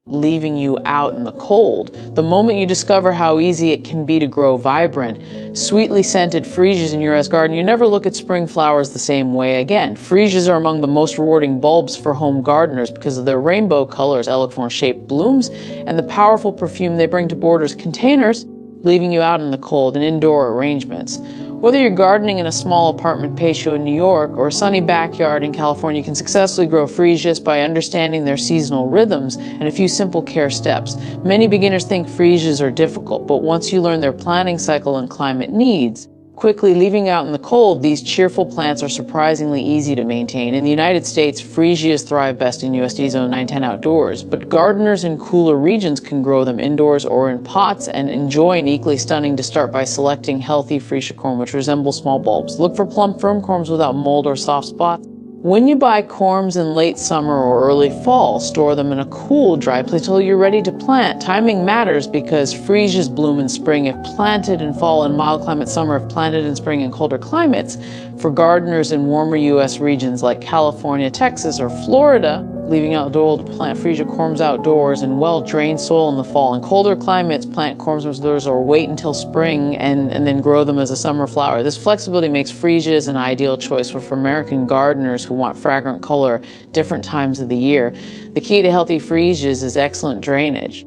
leaving you out in the cold. The moment you discover how easy it can be to grow vibrant, sweetly scented freesias in your garden, you never look at spring flowers the same way again. Freesias are among the most rewarding bulbs for home gardeners because of their rainbow colors, elegant-shaped blooms, and the powerful perfume they bring to borders containers, leaving you out in the cold and indoor arrangements. Whether you're gardening in a small apartment patio in New York or a sunny backyard in California, you can successfully grow freesias by understanding their seasonal rhythms and a few simple care steps. Many beginners think freesias are difficult, but once you learn their planting cycle and climate needs, quickly leaving out in the cold, these cheerful plants are surprisingly easy to maintain. In the United States, freesias thrive best in USD Zone 910 outdoors, but gardeners in cooler regions can grow them indoors or in pots and enjoy an equally stunning to start by selecting healthy Freesia corm, which resemble small bulbs. Look for plump, firm corms without mold or soft spots. When you buy corms in late summer or early fall, store them in a cool, dry place until you're ready to plant. Timing matters because freesias bloom in spring if planted in fall and mild climate summer if planted in spring in colder climates. For gardeners in warmer U.S. regions like California, Texas, or Florida, leaving outdoors to plant freesia corms outdoors in well-drained soil in the fall. In colder climates, plant corms outdoors or wait until spring and then grow them as a summer flower. This flexibility makes freesias an ideal choice for American gardeners who want fragrant color different times of the year. The key to healthy freesias is excellent drainage.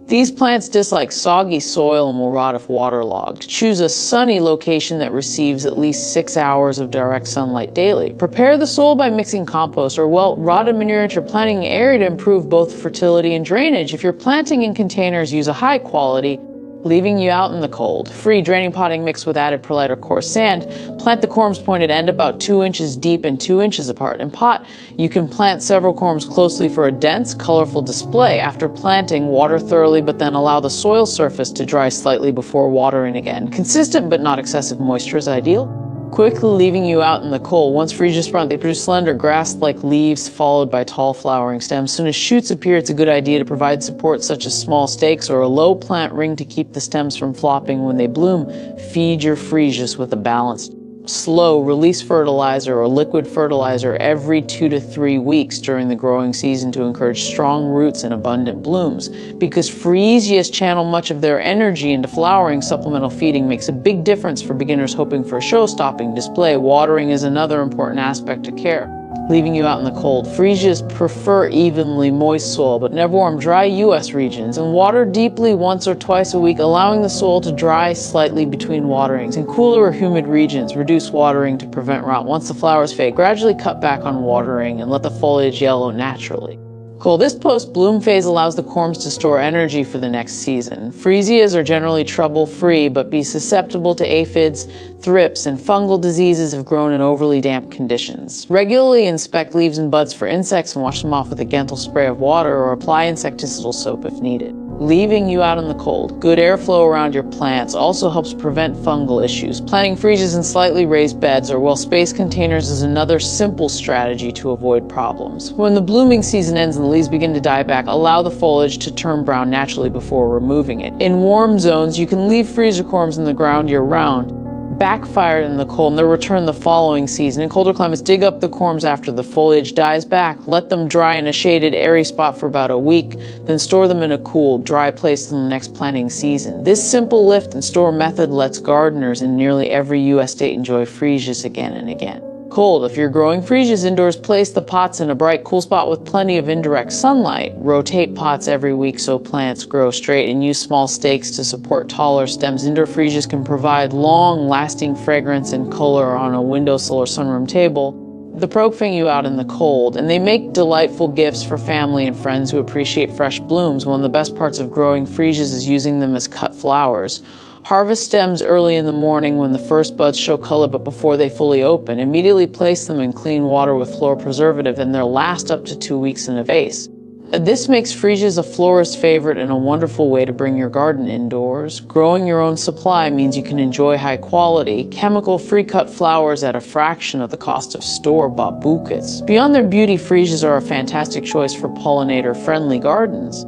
These plants dislike soggy soil and will rot if waterlogged. Choose a sunny location that receives at least 6 hours of direct sunlight daily. Prepare the soil by mixing compost or rotted manure into your planting area to improve both fertility and drainage. If you're planting in containers, use a high quality, leaving you out in the cold. Free draining potting mixed with added perlite or coarse sand. Plant the corms pointed end about 2 inches deep and 2 inches apart. In pot, you can plant several corms closely for a dense, colorful display. After planting, water thoroughly, but then allow the soil surface to dry slightly before watering again. Consistent but not excessive moisture is ideal. Quickly leaving you out in the cold. Once freesias sprout, they produce slender grass-like leaves followed by tall flowering stems. As soon as shoots appear, it's a good idea to provide support such as small stakes or a low plant ring to keep the stems from flopping when they bloom. Feed your freesias with a balanced, slow release fertilizer or liquid fertilizer every 2 to 3 weeks during the growing season to encourage strong roots and abundant blooms. Because freesias channel much of their energy into flowering, supplemental feeding makes a big difference for beginners hoping for a show-stopping display. Watering is another important aspect of care, leaving you out in the cold. Freesias prefer evenly moist soil, but never warm, dry U.S. regions, and water deeply once or twice a week, allowing the soil to dry slightly between waterings. In cooler or humid regions, reduce watering to prevent rot. Once the flowers fade, gradually cut back on watering and let the foliage yellow naturally. Cool. This post-bloom phase allows the corms to store energy for the next season. Freesias are generally trouble-free, but be susceptible to aphids, thrips, and fungal diseases if grown in overly damp conditions. Regularly inspect leaves and buds for insects and wash them off with a gentle spray of water or apply insecticidal soap if needed. Leaving you out in the cold. Good airflow around your plants also helps prevent fungal issues. Planting freesias in slightly raised beds or well-spaced containers is another simple strategy to avoid problems. When the blooming season ends and the leaves begin to die back, allow the foliage to turn brown naturally before removing it. In warm zones, you can leave freesia corms in the ground year-round. Backfired in the cold and they'll return the following season. In colder climates, dig up the corms after the foliage dies back. Let them dry in a shaded, airy spot for about a week, then store them in a cool, dry place in the next planting season. This simple lift and store method lets gardeners in nearly every U.S. state enjoy freesias again and again. Cold. If you're growing freesias indoors, place the pots in a bright, cool spot with plenty of indirect sunlight. Rotate pots every week so plants grow straight and use small stakes to support taller stems. Indoor freesias can provide long-lasting fragrance and color on a windowsill or sunroom table. They're poking you out in the cold, and they make delightful gifts for family and friends who appreciate fresh blooms. One of the best parts of growing freesias is using them as cut flowers. Harvest stems early in the morning when the first buds show color but before they fully open. Immediately place them in clean water with floral preservative and they'll last up to 2 weeks in a vase. This makes freesias a florist's favorite and a wonderful way to bring your garden indoors. Growing your own supply means you can enjoy high-quality, chemical-free cut flowers at a fraction of the cost of store-bought bouquets. Beyond their beauty, freesias are a fantastic choice for pollinator-friendly gardens.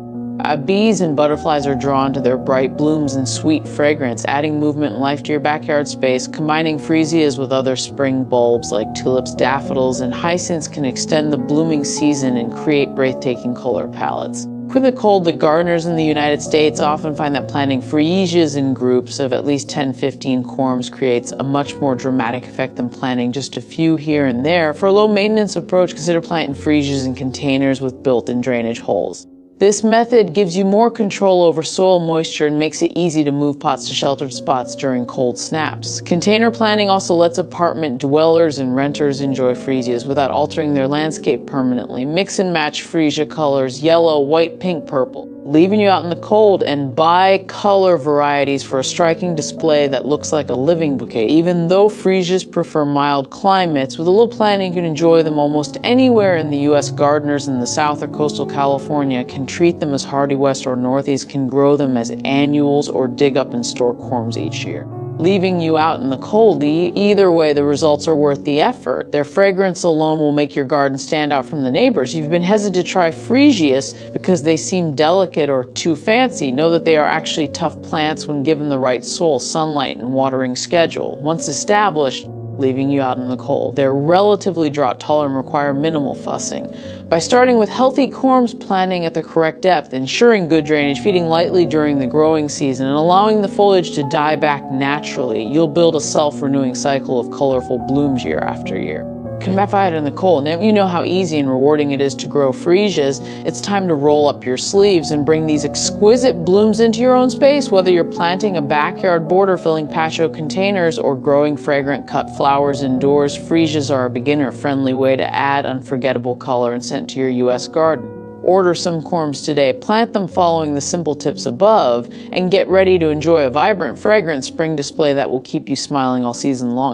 Bees and butterflies are drawn to their bright blooms and sweet fragrance, adding movement and life to your backyard space. Combining freesias with other spring bulbs like tulips, daffodils, and hyacinths can extend the blooming season and create breathtaking color palettes. With the cold, the gardeners in the United States often find that planting Freesias in groups of at least 10-15 corms creates a much more dramatic effect than planting just a few here and there. For a low-maintenance approach, consider planting Freesias in containers with built-in drainage holes. This method gives you more control over soil moisture and makes it easy to move pots to sheltered spots during cold snaps. Container planting also lets apartment dwellers and renters enjoy Freesias without altering their landscape permanently. Mix and match Freesia colors, yellow, white, pink, purple, leaving you out in the cold, and buy color varieties for a striking display that looks like a living bouquet. Even though Freesias prefer mild climates, with a little planning you can enjoy them almost anywhere in the U.S. Gardeners in the South or coastal California can treat them as hardy West or Northeast, can grow them as annuals, or dig up and store corms each year, leaving you out in the cold. Either way, the results are worth the effort. Their fragrance alone will make your garden stand out from the neighbors. You've been hesitant to try Freesias because they seem delicate or too fancy. Know that they are actually tough plants when given the right soil, sunlight, and watering schedule. Once established, leaving you out in the cold. They're relatively drought tolerant and require minimal fussing. By starting with healthy corms, planting at the correct depth, ensuring good drainage, feeding lightly during the growing season, and allowing the foliage to die back naturally, you'll build a self-renewing cycle of colorful blooms year after year. Fight in the cold. Now you know how easy and rewarding it is to grow Freesias. It's time to roll up your sleeves and bring these exquisite blooms into your own space. Whether you're planting a backyard border, filling patio containers, or growing fragrant cut flowers indoors, Freesias are a beginner-friendly way to add unforgettable color and scent to your U.S. garden. Order some corms today, plant them following the simple tips above, and get ready to enjoy a vibrant, fragrant spring display that will keep you smiling all season long.